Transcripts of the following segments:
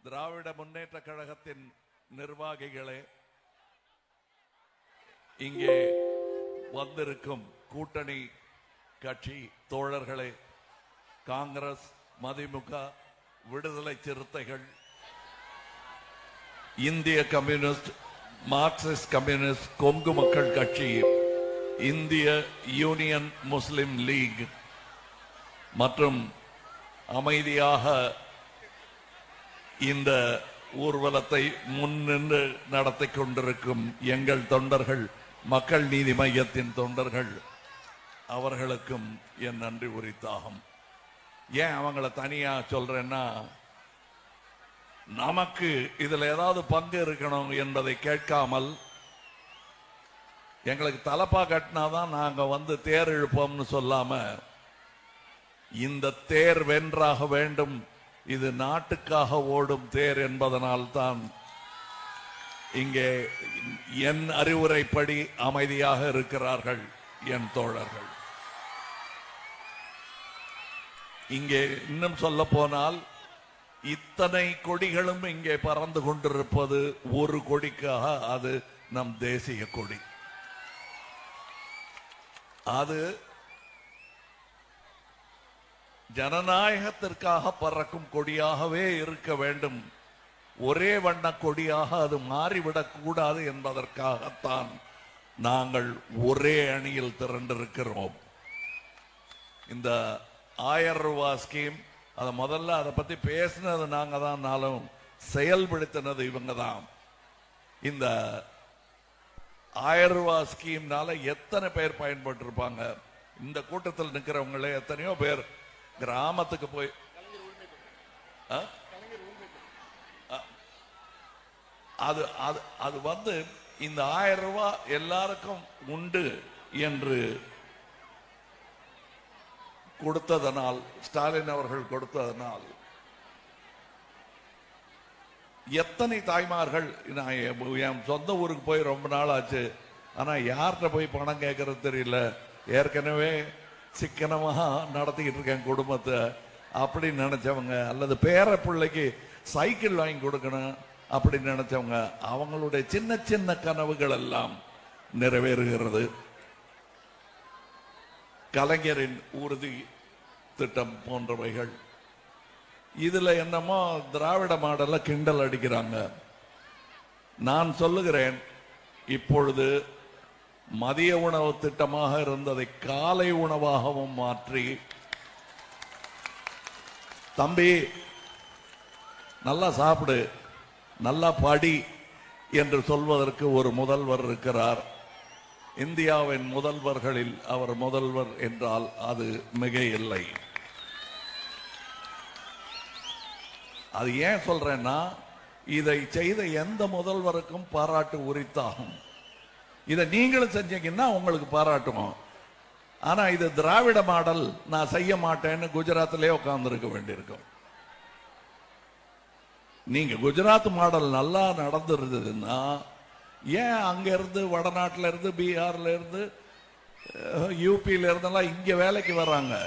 திராவிட முன்னேற்ற கழகத்தின் நிர்வாகிகளே, இங்கே வந்திருக்கும் கூட்டணி கட்சி தோழர்களே, காங்கிரஸ், மதிமுக, விடுதலை சிறுத்தைகள், இந்திய கம்யூனிஸ்ட், மார்க்சிஸ்ட் கம்யூனிஸ்ட், கொங்கு மக்கள் கட்சி, இந்திய யூனியன் முஸ்லிம் லீக் மற்றும் அமைதியாக இந்த ஊர்வலத்தை முன்னின்று நடத்தி கொண்டிருக்கும் எங்கள் தொண்டர்கள், மக்கள் நீதி மையத்தின் தொண்டர்கள், அவர்களுக்கும் என் நன்றி உரித்தாகும். ஏன் அவங்கள தனியா சொல்றேன்னா, நமக்கு இதுல ஏதாவது பங்கு இருக்கணும் என்பதை கேட்காமல், எங்களுக்கு தலப்பா கட்டினாதான் நாங்க வந்து தேர் இழுப்போம்னு சொல்லாம, இந்த தேர் வென்றாக வேண்டும், இது நாட்டுக்காக ஓடும் தேர் என்பதனால் தான் இங்கே என் அறிவுரைப்படி அமைதியாக இருக்கிறார்கள் என் தோழர்கள். இங்கே இன்னும் சொல்ல போனால், இத்தனை கொடிகளும் இங்கே பறந்து கொண்டிருப்பது ஒரு கொடிக்காக. அது நம் தேசிய கொடி. அது ஜனநாயகத்திற்காக பறக்கும் கொடியாகவே இருக்க வேண்டும். ஒரே வண்ண கொடியாக அது மாறிவிடக் கூடாது என்பதற்காகத்தான் நாங்கள் ஒரே அணியில் திரண்டிருக்கிறோம். இந்த 1000 ரூபாய் ஸ்கீம், அதை முதல்ல அதை பத்தி பேசினது நாங்க தான், நாளும் செயல்படுத்தினது இவங்க தான். இந்த 1000 ரூபாய் ஸ்கீம்னால எத்தனை பேர் பயன்பட்டு இருப்பாங்க? இந்த கூட்டத்தில் நிற்கிறவங்களே எத்தனையோ பேர் கிராமத்துக்கு போய் அது அது அது வந்து இந்த 1000 ரூபாய் எல்லாருக்கும் உண்டு என்று கொடுத்ததனால், ஸ்டாலின் அவர்கள் கொடுத்ததனால் எத்தனை தாய்மார்கள், நான் என் சொந்த ஊருக்கு போய் ரொம்ப நாள் ஆச்சு, ஆனா யார்கிட்ட போய் பணம் கேட்கறது தெரியல. ஏற்கனவே சிக்கனமாக நடத்திக்கிட்டு இருக்கேன் குடும்பத்தை அப்படின்னு நினைச்சவங்க, அல்லது பேர பிள்ளைக்கு சைக்கிள் வாங்கி கொடுக்கணும் அப்படின்னு நினைச்சவங்க, அவங்களுடைய சின்ன சின்ன கனவுகள் எல்லாம் நிறைவேறுகிறது. கலைஞரின் உறுதி திட்டம் போன்றவைகள். இதுல என்னமோ திராவிட மாடல்ல கிண்டல் அடிக்கிறாங்க. நான் சொல்லுகிறேன், இப்பொழுது மதிய உணவு திட்டமாக இருந்ததை காலை உணவாகவும் மாற்றி, தம்பி நல்லா சாப்பிடு, நல்லா படி என்று சொல்வதற்கு ஒரு முதல்வர் இருக்கிறார். இந்தியாவின் முதல்வர்களில் அவர் முதல்வர் என்றால் அது மிக இல்லை. அது ஏன் சொல்றேன்னா, இதை செய்த எந்த முதல்வருக்கும் பாராட்டு உரித்தாகும். இதை நீங்களும் செஞ்சீங்கன்னா உங்களுக்கு பாராட்டுவோம். ஆனா இது திராவிட மாடல், நான் செய்ய மாட்டேன்னு குஜராத்திலே உட்கார்ந்து இருக்க வேண்டியிருக்கும். நீங்க குஜராத் மாடல் நல்லா நடந்துருந்ததுன்னா, ஏன் அங்க இருந்து வடநாட்டில இருந்து, பீகார்ல இருந்து, யூபியில இருந்தெல்லாம் இங்க வேலைக்கு வர்றாங்க?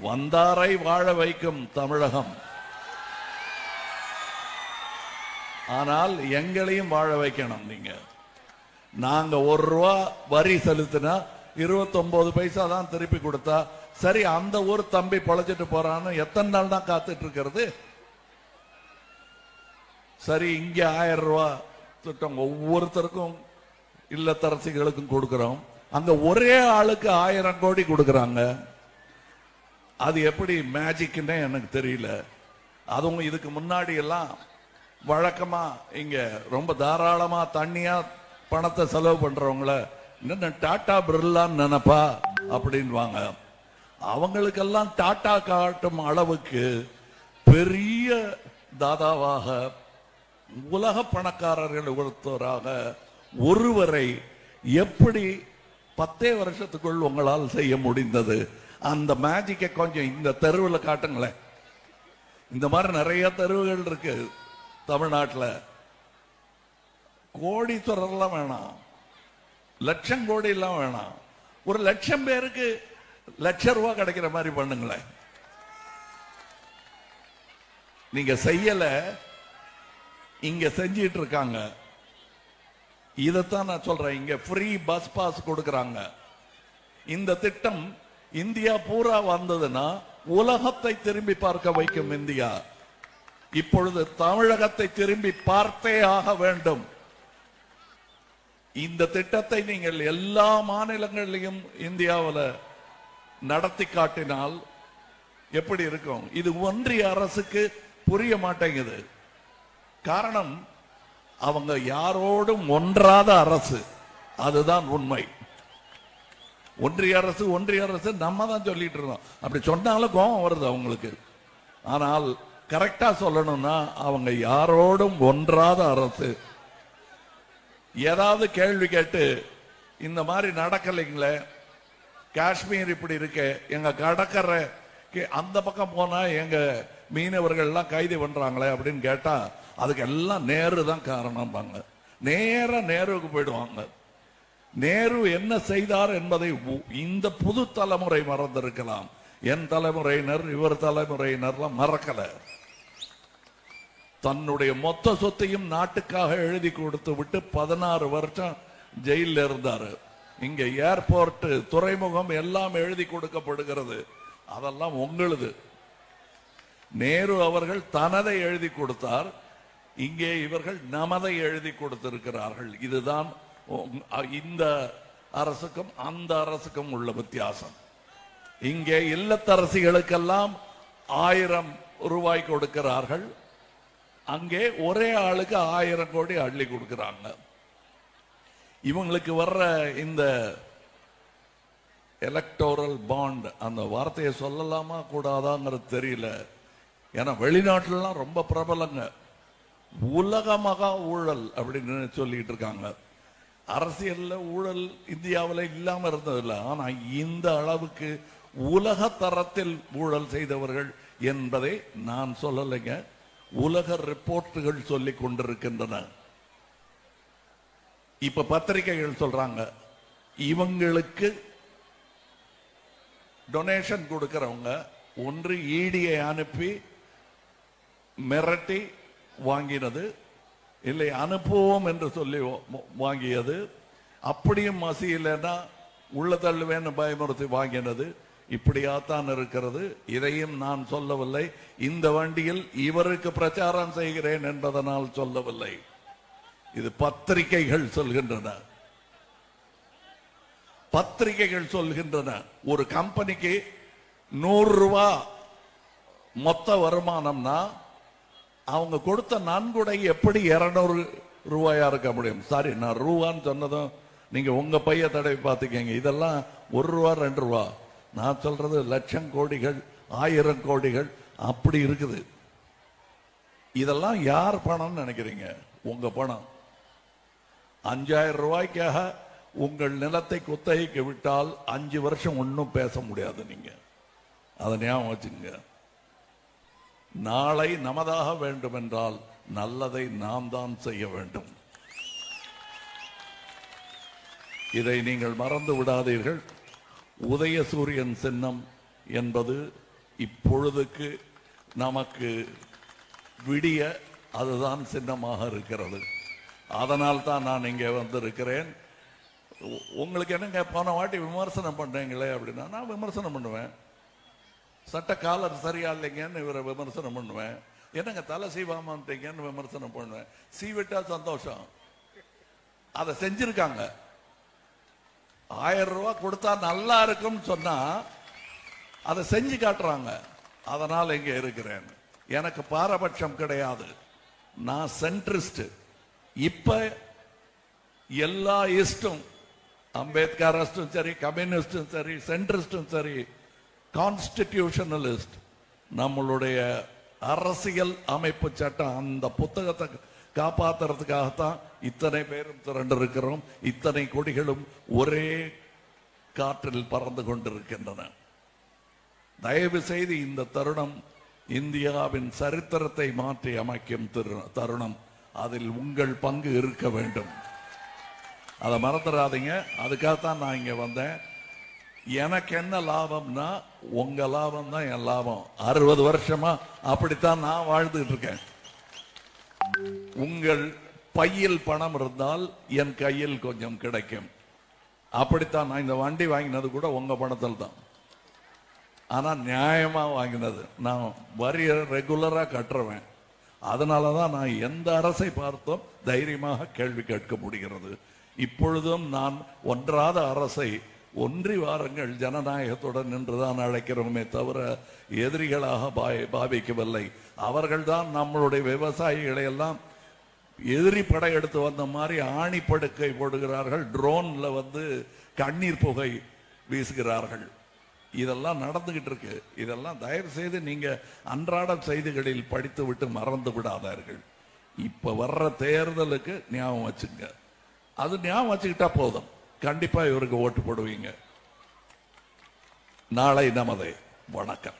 வந்தாரை வாழ வைக்கும் தமிழகம். ஆனால் எங்களையும் வாழ வைக்கணும். நீங்க நாங்க 1 ரூபா வரி செலுத்தினா 29 பைசா தான் திருப்பி கொடுத்தா, சரி அந்த ஒரு தம்பி பொழைச்சிட்டு போறான்னு எத்தனை நாள் தான் காத்துட்டு இருக்கிறது? சரி, இங்க 1000 ரூபாய் திட்டம் ஒவ்வொருத்தருக்கும் இல்லத்தரசிகளுக்கும் கொடுக்கிறோம். அங்க ஒரே ஆளுக்கு 1000 கோடி கொடுக்கறாங்க. அது எப்படி மேஜிக்னே எனக்கு தெரியல. அதுவும் இதுக்கு முன்னாடி எல்லாம் வழக்கமா இங்க ரொம்ப தாராளமா தண்ணியா பணத்தை செலவு பண்றவங்கள என்ன டாடா பிர்லான்னு நினைப்பா அப்படின்வாங்க. அவங்களுக்கெல்லாம் டாடா காட்டும் அளவுக்கு பெரிய தாதாவாக, உலக பணக்காரர்கள் ஒருத்தராக ஒருவரை எப்படி 10 வருஷத்துக்குள் உங்களால் செய்ய முடிந்தது? அந்த மேஜிக்கை கொஞ்சம் இந்த தெருவில் காட்டுங்களேன். இந்த மாதிரி நிறைய தெருவுகள் இருக்கு தமிழ்நாட்டில். கோடீஸ்வரர்லாம் வேணாம், லட்சம் கோடி எல்லாம் வேணாம், ஒரு 1,00,000 பேருக்கு 1,00,000 ரூபாய் கிடைக்கிற மாதிரி பண்ணுங்களேன். நீங்க செய்யல, இங்க செஞ்சிட்டு இருக்காங்க. இதத்தான் நான் சொல்றேன். இங்க ஃப்ரீ பஸ் பாஸ் கொடுக்கறாங்க. இந்த திட்டம் இந்தியா பூரா வந்ததுன்னா உலகத்தை திரும்பி பார்க்க வைக்கும் இந்தியா. இப்பொழுது தமிழகத்தை திரும்பி பார்த்தே ஆக வேண்டும். இந்த திட்டத்தை நீங்கள் எல்லா மாநிலங்களிலும் இந்தியாவில் நடத்தி காட்டினால் எப்படி இருக்கும்? இது ஒன்றிய அரசுக்கு புரிய மாட்டேங்குது. காரணம், அவங்க யாரோடும் ஒன்றாத அரசு. அதுதான் உண்மை. ஒன்றிய அரசு நம்ம தான் சொல்லிட்டு இருக்கோம். அப்படி சொன்னாலும் கோபம் வருது அவங்களுக்கு. ஆனால் கரெக்டா சொல்லணும்னா அவங்க யாரோடும் ஒன்றாத அரசு. ஏதாவது கேள்வி கேட்டு இந்த மாதிரி நடக்கலைங்களே, காஷ்மீர் இப்படி இருக்க, எங்க கடற்கரை அந்த பக்கம் போனா எங்க மீனவர்கள் எல்லாம் கைது பண்றாங்களே அப்படின்னு கேட்டா அதுக்கு எல்லாம் நேரு தான் காரணம். நேர நேருவுக்கு போயிடுவாங்க. நேரு என்ன செய்தார் என்பதை இந்த புது தலைமுறை மறந்திருக்கலாம். என் தலைமுறையினர், இவர் தலைமுறையினர்லாம் மறக்கல. தன்னுடைய மொத்த சொத்தையும் நாட்டுக்காக எழுதி கொடுத்து விட்டு 16 வருஷம் ஜெயில இருந்தாரு. இங்க ஏர்போர்ட், துறைமுகம் எல்லாம் எழுதி கொடுக்கப்படுகிறது. அதெல்லாம் உங்களுது. நேரு அவர்கள் தனதை எழுதி கொடுத்தார். இங்கே இவர்கள் நமதை எழுதி கொடுத்திருக்கிறார்கள். இதுதான் இந்த அரசுக்கும் அந்த அரசுக்கும் உள்ள வித்தியாசம். இங்கே இல்லத்தரசிகளுக்கெல்லாம் 1000 ரூபாய் கொடுக்கிறார்கள். அங்கே ஒரே ஆளுக்கு 1000 கோடி அள்ளி கொடுக்கிறாங்க. இவங்களுக்கு வர்ற இந்த எலக்டோரல் பாண்ட், அந்த வார்த்தையை சொல்லலாமா கூடாதாங்கிறது தெரியல. ஏன்னா வெளிநாட்டிலாம் ரொம்ப பிரபலங்க. உலக மகா ஊழல் அப்படின்னு சொல்லிட்டு இருக்காங்க. அரசியல்ல ஊழல் இந்தியாவில் இல்லாம இருந்ததில்லை. ஆனா இந்த அளவுக்கு உலக தரத்தில் ஊழல் செய்தவர்கள் என்பதை நான் சொல்லலைங்க, உலக ரிப்போர்ட்டுகள் சொல்லிக் கொண்டிருக்கின்றன. இப்ப பத்திரிகைகள் சொல்றாங்க, இவங்களுக்கு டொனேஷன் கொடுக்கிறவங்க ஒன்று ஈடியை அனுப்பி மிரட்டி வாங்கினது, இல்லை அனுப்புவோம் என்று சொல்லி வாங்கியது, அப்படியும் மசியலைன்னா உள்ள தள்ளுவேன்னு பயமுறுத்தி வாங்கினது. இப்படியாத்தான் இருக்கிறது. இதையும் நான் சொல்லவில்லை. இந்த வண்டியில் இவருக்கு பிரச்சாரம் செய்கிறேன் என்பதனால் சொல்லவில்லை. இது பத்திரிகைகள் சொல்கின்றன. பத்திரிகைகள் சொல்கின்றன. ஒரு கம்பெனிக்கு 100 ரூபாய் மொத்த வருமானம்னா அவங்க கொடுத்த நன்கொடை எப்படி 200 ரூபாயா இருக்க முடியும்? சாரி, நான் ரூபான்னு சொன்னதும் நீங்க உங்க பைய தடவை பார்த்துக்கங்க. இதெல்லாம் 1 ரூபா 2 ரூபா. நான் சொல்றது லட்சம் கோடிகள், 1000 கோடிகள் அப்படி இருக்குது. இதெல்லாம் யார் பணம்னு நினைக்கிறீங்க? உங்க பணம். 5000 ரூபாய்க்காக உங்கள் நிலத்தை குத்தகைக்கு விட்டால் 5 வருஷம் ஒன்னும் பேச முடியாது. நீங்க அதை ஞாபகம் வச்சுங்க. நாளை நமதாக வேண்டும் என்றால் நல்லதை நாம் தான் செய்ய வேண்டும். இதை நீங்கள் மறந்து விடாதீர்கள். உதயசூரியன் சின்னம் என்பது இப்பொழுதுக்கு நமக்கு விடிய அதுதான் சின்னமாக இருக்கிறது. அதனால் தான் நான் இங்கே வந்திருக்கிறேன். உங்களுக்கு என்னங்க போன வாட்டி விமர்சனம் பண்றீங்களே அப்படின்னா, நான் விமர்சனம் பண்ணுவேன். சட்ட காலர் சரியா இல்லைங்கன்னு இவரை விமர்சனம் பண்ணுவேன். என்னங்க தலை சீவாமன்றீங்கன்னு விமர்சனம் பண்ணுவேன். சீவிட்டா சந்தோஷம். அதை செஞ்சிருக்காங்க. 1000 ரூபாய் கொடுத்தா நல்லா இருக்கும் சொன்னா அதை செஞ்சு காட்டுறாங்க. அதனால் இங்க இருக்கிறேன். எனக்கு பாரபட்சம் கிடையாது. நான் சென்ட்ரிஸ்ட். இப்ப எல்லா இஸ்டும், அம்பேத்கரிஸ்டும் சரி, கம்யூனிஸ்டும் சரி, சென்ட்ரிஸ்டும் சரி, கான்ஸ்டிடியூஷனலிஸ்ட், நம்மளுடைய அரசியல் அமைப்பு சட்டம் அந்த புத்தகத்தை காப்பாத்துறதுக்காகத்தான் இத்தனை பேரும் திரண்டு இருக்கிறோம். இத்தனை கொடிகளும் ஒரே காற்றில் பறந்து கொண்டிருக்கின்றன. தயவு செய்து இந்த தருணம் இந்தியாவின் சரித்திரத்தை மாற்றி அமைக்கும் தருணம். அதில் உங்கள் பங்கு இருக்க வேண்டும். அதை மறந்துடாதீங்க. அதுக்காகத்தான் நான் இங்க வந்தேன். எனக்கு என்ன லாபம்னா உங்க லாபம் தான் என் லாபம். 60 வருஷமா அப்படித்தான் நான் வாழ்ந்துட்டு இருக்கேன். உங்கள் பையில் பணம் இருந்தால் என் கையில் கொஞ்சம் கிடைக்கும். அப்படித்தான் நான் இந்த வண்டி வாங்கினது கூட உங்க பணத்தில் தான். ஆனா நியாயமா வாங்கினது. நான் வரிய ரெகுலரா கட்டுறவேன். அதனாலதான் நான் எந்த அரசை பார்த்தோம் தைரியமாக கேள்வி கேட்க முடிகிறது. இப்பொழுதும் நான் ஒன்றாத அரசை ஒன்றி வாருங்கள் ஜனநாயகத்துடன் நின்றுதான் அழைக்கிறோமே தவிர எதிரிகளாக பாவிக்கவில்லை. அவர்கள்தான் நம்மளுடைய விவசாயிகளை எல்லாம் எதிரி படையெடுத்து வந்த மாதிரி ஆணி படுக்கை போடுகிறார்கள், ட்ரோன்ல கண்ணீர் புகை வீசுகிறார்கள். இதெல்லாம் நடந்துகிட்டு இருக்கு. இதெல்லாம் தயவு செய்து நீங்க அன்றாட செய்திகளில் படித்து விட்டு மறந்து விடாதார்கள். இப்ப வர்ற தேர்தலுக்கு ஞாபகம் வச்சுங்க. அது ஞாபகம் வச்சுக்கிட்டா போதும், கண்டிப்பா இவருக்கு ஓட்டு போடுவீங்க. நாளை நமதே. வணக்கம்.